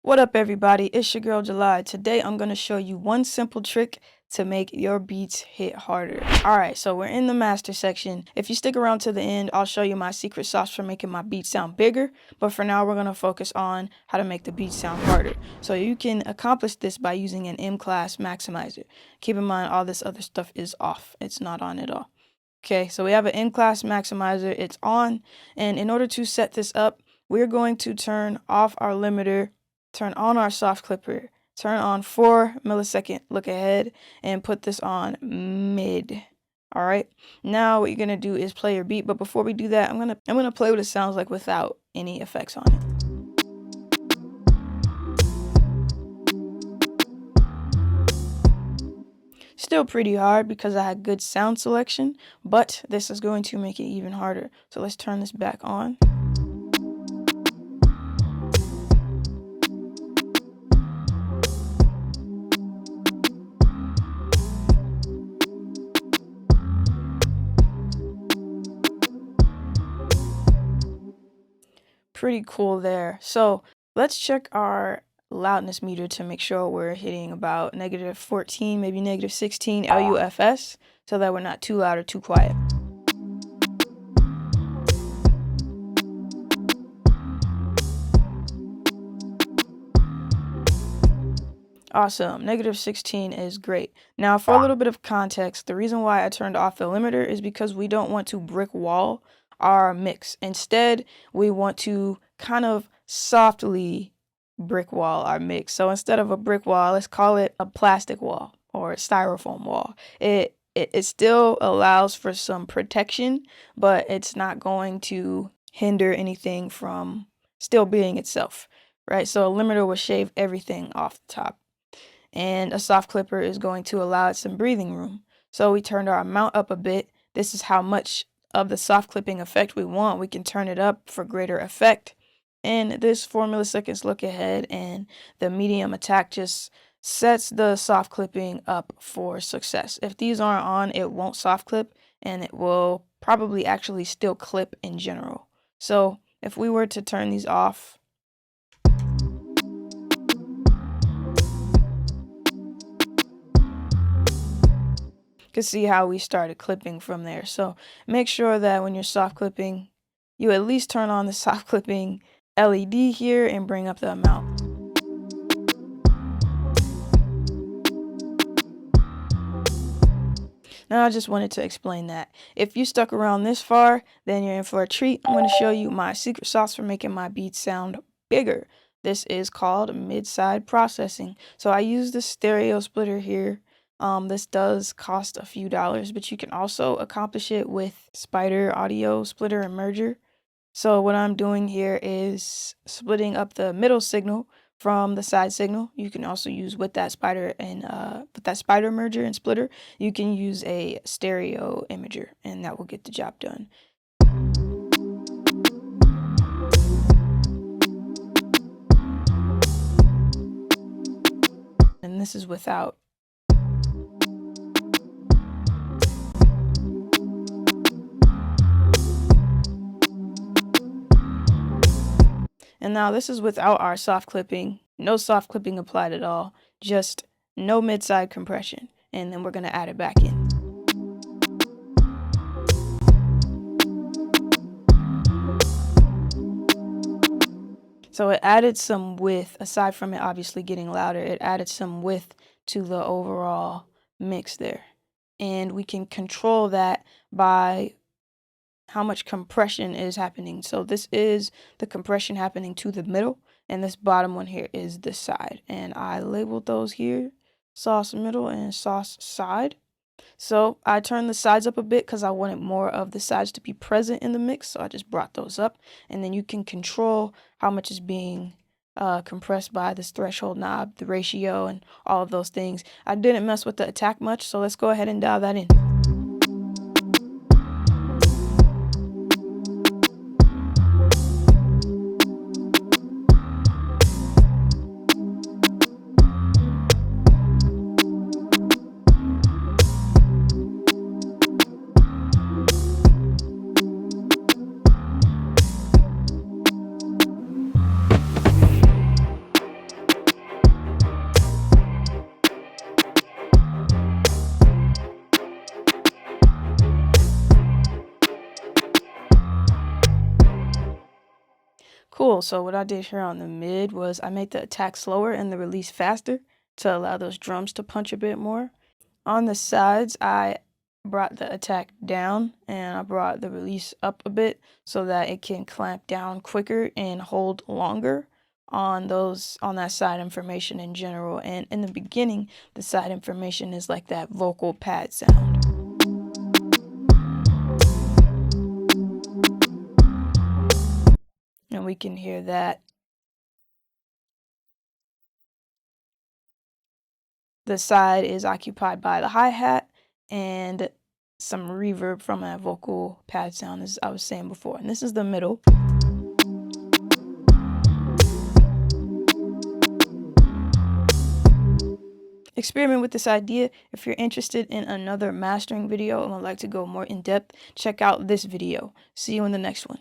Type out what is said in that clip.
What up, everybody? It's your girl July. Today I'm going to show you one simple trick to make your beats hit harder. Alright, so we're in the master section. If you stick around to the end, I'll show you my secret sauce for making my beats sound bigger. But for now, we're going to focus on how to make the beats sound harder. So you can accomplish this by using an M-class maximizer. Keep in mind, all this other stuff is off. It's not on at all. Okay, so we have an M-class maximizer. It's on. And in order to set this up, we're going to turn off our limiter, turn on our soft clipper, turn on 4 millisecond look ahead, and put this on mid. All right, now what you're gonna do is play your beat, but before we do that, I'm gonna play what it sounds like without any effects on it. Still pretty hard because I had good sound selection, but this is going to make it even harder. So let's turn this back on. Pretty cool there. So let's check our loudness meter to make sure we're hitting about -14, maybe -16 LUFS, so that we're not too loud or too quiet. Awesome. -16 is great. Now, for a little bit of context, the reason why I turned off the limiter is because we don't want to brick wall our mix. Instead, we want to kind of softly brick wall our mix. So instead of a brick wall, let's call it a plastic wall or a styrofoam wall. It still allows for some protection, but it's not going to hinder anything from still being itself, right? So a limiter will shave everything off the top. And a soft clipper is going to allow it some breathing room. So we turned our amount up a bit. This is how much of the soft clipping effect we want. We can turn it up for greater effect. And this 4 milliseconds look ahead and the medium attack just sets the soft clipping up for success. If these aren't on, it won't soft clip and it will probably actually still clip in general. So if we were to turn these off, can see how we started clipping from there. So make sure that when you're soft clipping, you at least turn on the soft clipping LED here and bring up the amount. Now I just wanted to explain that. If you stuck around this far, then you're in for a treat. I'm going to show you my secret sauce for making my beats sound bigger. This is called mid-side processing. So I use the stereo splitter here. This does cost a few dollars, but you can also accomplish it with Spider Audio Splitter and Merger. So what I'm doing here is splitting up the middle signal from the side signal. You can also use with that spider merger and splitter, you can use a stereo imager, and that will get the job done. And this is without. And now this is without our soft clipping. No soft clipping applied at all. Just no mid-side compression. And then we're going to add it back in. So it added some width, aside from it obviously getting louder, it added some width to the overall mix there. And we can control that by how much compression is happening. So this is the compression happening to the middle, and this bottom one here is the side. And I labeled those here, sauce middle and sauce side. So I turned the sides up a bit because I wanted more of the sides to be present in the mix. So I just brought those up, and then you can control how much is being compressed by this threshold knob, the ratio, and all of those things. I didn't mess with the attack much, so let's go ahead and dial that in. Also, what I did here on the mid was I made the attack slower and the release faster to allow those drums to punch a bit more. On the sides, I brought the attack down and I brought the release up a bit so that it can clamp down quicker and hold longer on that side information in general. And in the beginning, the side information is like that vocal pad sound. And we can hear that. The side is occupied by the hi-hat and some reverb from that vocal pad sound, as I was saying before. And this is the middle. Experiment with this idea. If you're interested in another mastering video and would like to go more in depth, check out this video. See you in the next one.